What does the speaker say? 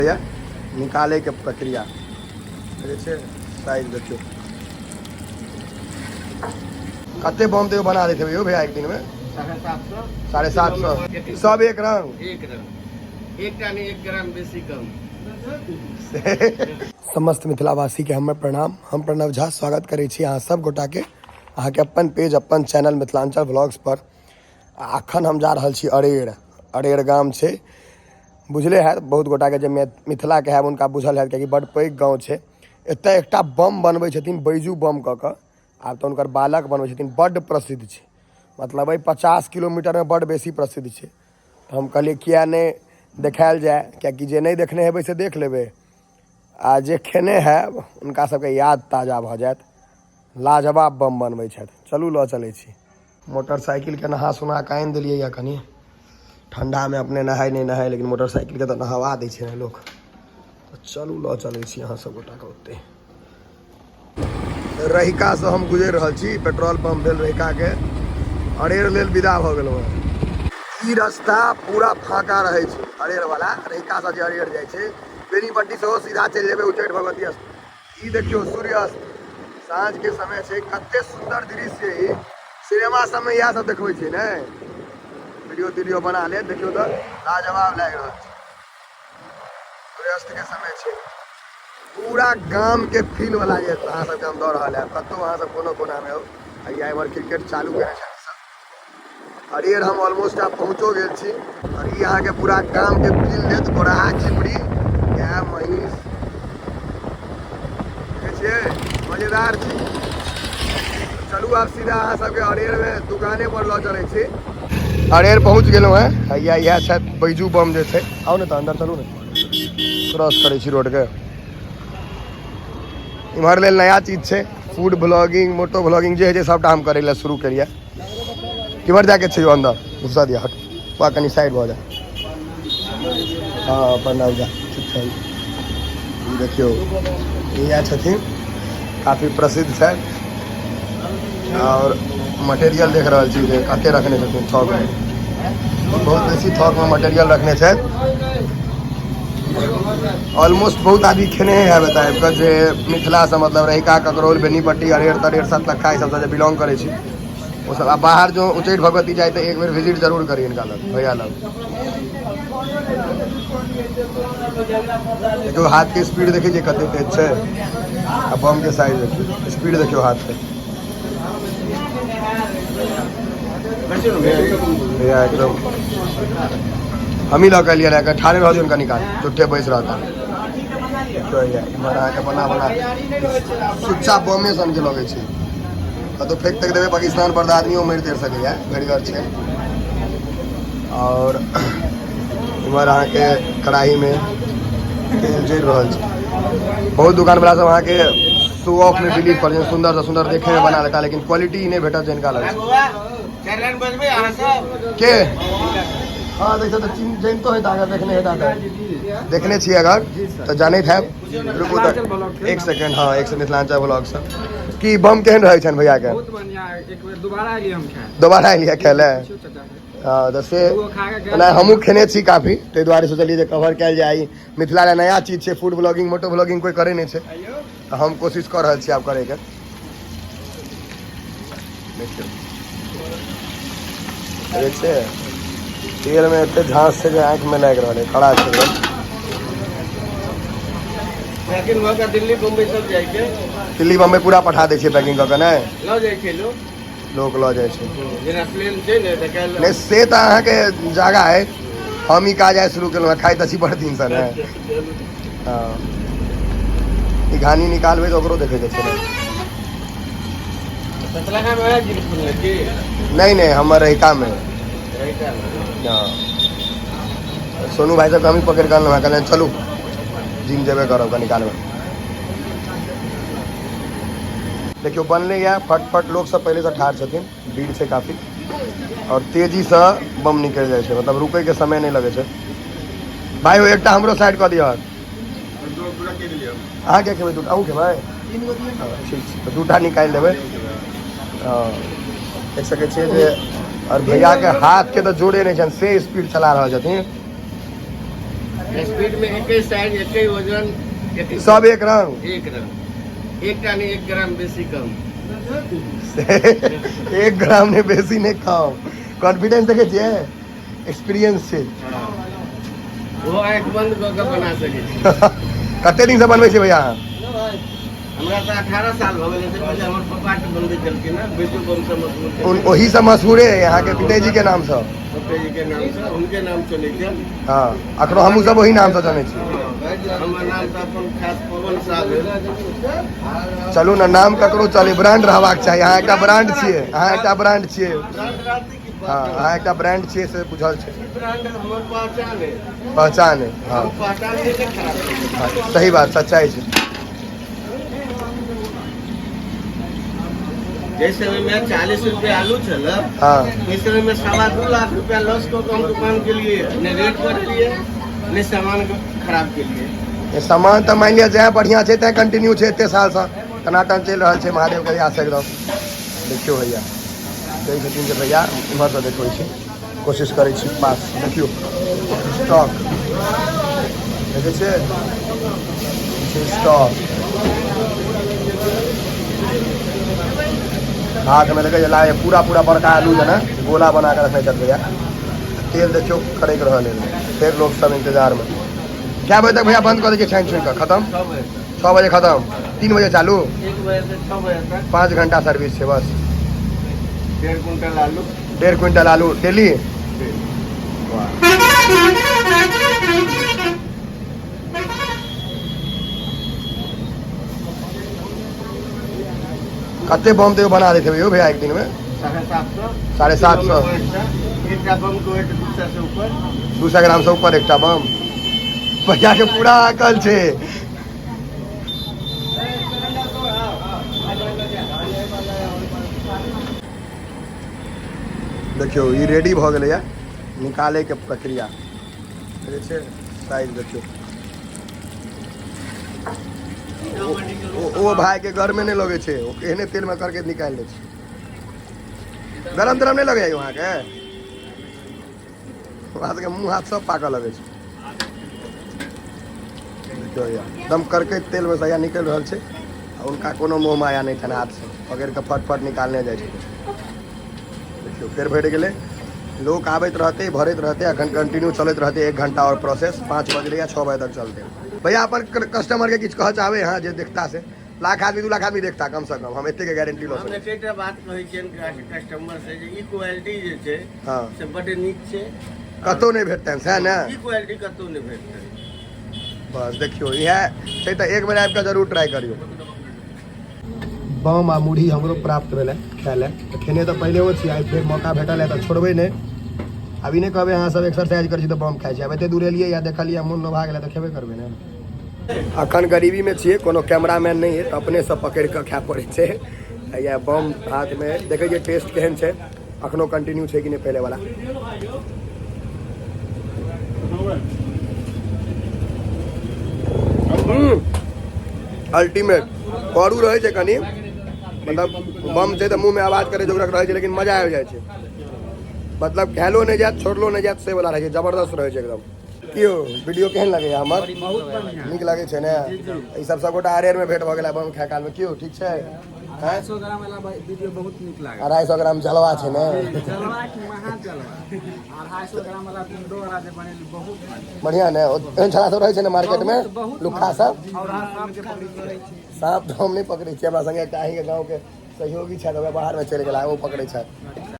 निकाले के प्रक्रिया साइज देखियो कते बम तो बना देते भैया भैया एक दिन में 750 सब एक रंग एक ग्राम बेसी कम। समस्त मिथिलावासी के हमें प्रणाम। हम प्रणव झा स्वागत करे छी अहाँ सब गोटा के अहाँ के अपन पेज अपन चैनल मिथिलांचल व्लॉग्स पर। अखन हम जा रहल छी अरेर गाम छै, बुझले है बहुत गोटा के जे मिथिला के है उनका बुझल है कि बड़ पैघ गाँव छै। एतऽ एकटा बम बनबै छथिन बैजू बम कऽ कऽ, आब तऽ उनकर बालक बनबै छथिन, बड्ड प्रसिद्ध छै, मतलब 50 किलोमीटर में बड्ड बेसी प्रसिद्ध छै। तो हम कहलिए किया नहीं देखायल जाए, कियाकि जे नहीं देखने हेबै से देख लेबै आ जे खेने है उनका सबके याद ताजा भऽ जायत। लाजवाब बम बनबै छथि। चलू लऽ चलै छी। मोटरसाइकिल के नहा सुना कऽ आनि देलियै या कनि ठंडा में, अपने नहाय नहीं नहाय लेकिन मोटरसाइकिल के तो नहवा दै छै ने लोग। तो चलू लऽ चलै छी अहाँ सब गोटा के ओते। रहिका से हम गुजर रहल छी, पेट्रोल पंप भेल रहिका के, अरेर लेल विदा भऽ गेलहुँ हैं। ई रास्ता पूरा फाँका रहे छै अरेर वाला, रहिका से जे अरेर जाइ छै बेनीपट्टी से सीधा चलि जेबै उच्चैठ भगवती स्थान। ई देखियो सूर्यास्त साँझ के समय छै, कते सुंदर दृश्य। ई सिनेमा सब में इएह सब देखबै छै ने, वीडियो बना ले, देखियो तो लाजवाब लागि रहल छै। सूर्यास्त के समय छै, पूरा गाम के फील वाला जे अहाँ सबके हम दऽ रहल है। कतौ अहाँ सब कोनो कोना में हो, एमहर क्रिकेट चालू करे छै सब। अरेर हम ऑलमोस्ट आप पहुँचो गेल छी और ई अहाँ के पूरा गाम के फील देत। गोराहा खिपड़ी गाय महींष देखे छियै, मजेदार छै। चलू आब सीधा अहाँ सबके अरेर में दुकाने पर लऽ चलै छी। अरेर पहुँच गेलहुँ हैं। हैया इएह छथि बैजू बम जे छै। आउ ने तऽ अंदर चलू ने, क्रॉस करै छी रोड के। इम्हर लेल नया चीज छै, फूड ब्लॉगिंग मोटो ब्लॉगिंग जे है जे सबटा हम करे ला शुरू करिए। किमहर जाके छै अंदर घुसा दिया, हट वहाँ कनी साइड भऽ जा। हाँ प्रणाम जा, ठीक छै। देखियो इएह छथिन, काफ़ी प्रसिद्ध छै। और मटेरियल देख रहा छी जे कते रखने छथिन थोक में, बहुत बेसी थोक में मटेरियल रखने छै। ऑलमोस्ट बहुत आदमी खेने है बताए कर, जे मिथिला से मतलब रहिका ककरौल बेनीपट्टी अरेर तरेर सतलखा ई सब से बिलोंग करे छी वो सब। अब बाहर जो उच्चैठ भगवती जाए तो एक बार विजिट जरूर करिए इनका लग, भैया लग। देखियो हाथ के स्पीड देखिए कते तेज छै, आ बम के साइज देखियो, स्पीड देखियो हाथ के भैया एकदम। हम ही लऽ के लिया रहा, ठाड़े रह उनका निकाल चुट्ठे बैस रहा था। बना सुच्चा बमे सन के लगे छै, कतौ फेंक तक देवे पाकिस्तान पर आदमियों मरि तैर सकैया, भरिगर छै। और इमहर अहाँ के कढ़ाई में तेल जल रहल छै। बहुत दुकान वाला सब अहाँ के शो ऑफ में बिलीव कर, सुंदर से सुंदर देखे में बना लेता, लेकिन क्वालिटी नहीं भेटत जिनका लगे के। हाँ देखते तो जानते है दादा, देखने है दादा, देखने छी अगर तो जानते है। रुकू तक एक सेकंड, हाँ एक से मिथिलांचल ब्लॉग से कि बम केहन रहे छन भैया के। बहुत बढ़िया, एक बेर दोबारा एलियै हम खाय, दोबारा एलियै खेले। हाँ तो से हमहूँ खेने छी काफी, ताहि दुआरे सोचलिए जे कवर कयल जाए। मिथिला ले नया चीज छै, फूड ब्लॉगिंग मोटो ब्लॉगिंग कोई करे नहीं छै, तो हम कोशिश कर रहल छी आब करे के। देखिए तेल में एते झांस से आँख में लग रहा है, खड़ा छै। दिल्ली बम्बई सब जाए के, दिल्ली बम्बई पूरा पठा दै छियै पैकिंग कऽ के, ने लऽ जाए के लोग लऽ जाइ छै। जेना प्लेन छै ने तऽ काल्हि नहीं से तो अहाँ के जगह है, हम ही काज आए शुरू केलहुँ, खाई तऽ छी बड़ दिन से ने। हाँ ई घानी निकालबै तो ओकरो देखे के छै ने। सतलखा में जिम खुलले की? नहीं हमर रहिका में। हाँ सोनू भाई सब हम ही पकड़ कर कहले चलू जिम जेबे करब निकाल में। देखियो बनले या फटफट, लोग सब पहले से ठाढ़ छथिन, भीड़ से काफी, और तेजी से बम निकल जाए छै, मतलब रुके के समय नहीं लगे छै। भाई वो एकटा हमरो साइड कर दियो, अहाँ क्या खेबै? दूटा अहूँ खेबै? ठीक छै तो दूटा निकाल देबै। देख सके छियै जे और भैया के हाथ के तो जोड़े नहीं छन, से स्पीड चला रहा छथिन। स्पीड में एक ही साइज, एक ही वजन, एक ही सब एक रंग एक रंग, एक टानी 1 ग्राम बेसी कम। 1 ग्राम ने बेसी नहीं खाओ। कॉन्फिडेंस देखे छियै, एक्सपीरियंस छै। वो आँख बंद कऽ के बना सकै छी। कते दिन से बनबै छी भैया अहाँ? हमरा तऽ 18 साल भऽ गेलै। पहिले हमर पप्पा के बनबै छलखिन हैं, बेटू बम से मशहूर छै। ओही से मशहूरे है यहाँ के पिताजी के नाम से। पप्पा जी के नाम से, उनके नाम चलै छै। हाँ, अखनो हमहूँ सब वही नाम से जानै छी। हमर नाम तऽ अपन खास पवन साह भेल। चलू ना, नाम ककरो चले, ब्रांड रहबाक चाही। अहाँ एकटा ब्रांड छियै, अहाँ एकटा ब्रांड छियै। हाँ, अहाँ एकटा ब्रांड छियै से बुझल छै। ब्रांड हमर पहचान है। पहचान है, हाँ। हम पहचान नहीं के खराब करै छी। हाँ, सही बात, सच्चाई छै। जैसे समय में 40 रुपया आलू चल, हाँ, इस समय में 2.25 लाख रुपया लॉस को हम दुकान के लिए न रेट बढ़लिए न सामान को खराब के लिए। ये सामान तो मान लिया जाए बढ़िया छै, तैं कंटिन्यू छै एते साल से, टनाटन चल रहा है महादेव के यहाँ से एकदम। देखियो भैया, कहै छथिन जे भैया इम्हर से देखबै छी, कोशिश करै छी पास। देखियो स्टॉक देखै छियै, स्टॉक हाथ में देखे लाए पूरा पूरा बड़का आलू है ना, गोला बना कर रखने भैया। तेल देखियो खड़क रहा है, फिर लोग सब इंतजार में। क्या बजे तक भैया बंद कर दीजिए? छान छुन का खत्म 6 बजे खत्म, 3 बजे चालू, 1 बजे से 6 बजे तक 5 घंटा सर्विस है बस। 1.5 क्विंटल आलू, 1.5 क्विंटल आलू डेली। कते बम तो बना देते हो भैया एक दिन में? 750 750 एक बम को 200 से ऊपर, 200 ग्राम से ऊपर एक बम। भैया के पूरा अकल छे। देखियो ये रेडी भ गेलै, निकाले के प्रक्रिया साइज देखियो। ओ भाई के घर में नहीं लगे छे, ओ एहने तेल में करके निकाल ले छे। गरम तरम नहीं लगे वहाँ के, वहाँ के मुँह हाथ सब पाकऽ लगे छे। देखियो एकदम करके तेल में सया निकल रहा छे। उनका कोनो मोह माया नहीं था, हाथ से पकड़ के फट निकालने जाए छे। देखियो फिर भर गेले, लोग आबैत रहते भरत रहते, अखन कंटिन्यू चलते रहते 1 घंटा और प्रोसेस 5 बजे या 6 बजे तक चलते। भैया अपन कस्टमर के किछ कह चाहबे यहाँ जे देखता से? लाख आदमी 2 लाख आदमी देखता कम से कम, हम एते के गारंटी लो हम एकटा बात कहै छियन कस्टमर से जे ई क्वालिटी जे छै हाँ, से बड नीक छै, कतो नहीं भेटतन सह ना। ई क्वालिटी कतौ नहीं भेटतै। बस देखियो यह छै तो एक बेर आबि के जरूर ट्राई करियो। बम आ मुढ़ी हमरो प्राप्त भेलै खाय ले, खेने तो पहले हो छी, आई फिर मौका भेटल है तो छोड़बे नहीं। अभी नहीं कहबे अहाँ सब एक्सरसाइज कर छी तो बम खाइ छी, अब एते दूर एलिए या देखलिए मोन लोभा गेलै तो खेबे करबे ने। अखन गरीबी में छिए, कोनो कैमरामैन नहीं है तो अपने सब पकड़ के खाय पड़े छै। या बम हाथ में देखे जे टेस्ट केहन छै, अखनो कंटिन्यू छै कि नहीं पहले वाला। अल्टीमेट करू रहे छै कनी, मतलब बम छै तो मुंह में आवाज करे जोगरक रहे छै, लेकिन मजा आबि जाए छै। मतलब खायलो नहीं जात, छोड़लो नहीं जात, से वाला रहे छै, जबरदस्त रहे छै एकदम। क्यों वीडियो केहन लगे हमर? नीक लगे छै ने? ई सब गोटा अरेर में भेंट भ गेला बम खाय काल में। क्यों ठीक छै? 250 ग्राम वाला वीडियो बहुत नीक लागल। 250 ग्राम जलवा छै ने? जलवा की महा जलवा। 250 ग्राम वाला दो वाला जे बनेली बहुत बढ़िया ने? एहन छड़ा सब रहे छै ने मार्केट में, लुखा सब। और सांप के पकड़ी करे छै। सांप तो हम नहीं पकड़े छी, हमरा संगे एकटा अहीं के गांव के सहयोगी छै, बाहर में चलि गेला, वो पकड़े छै।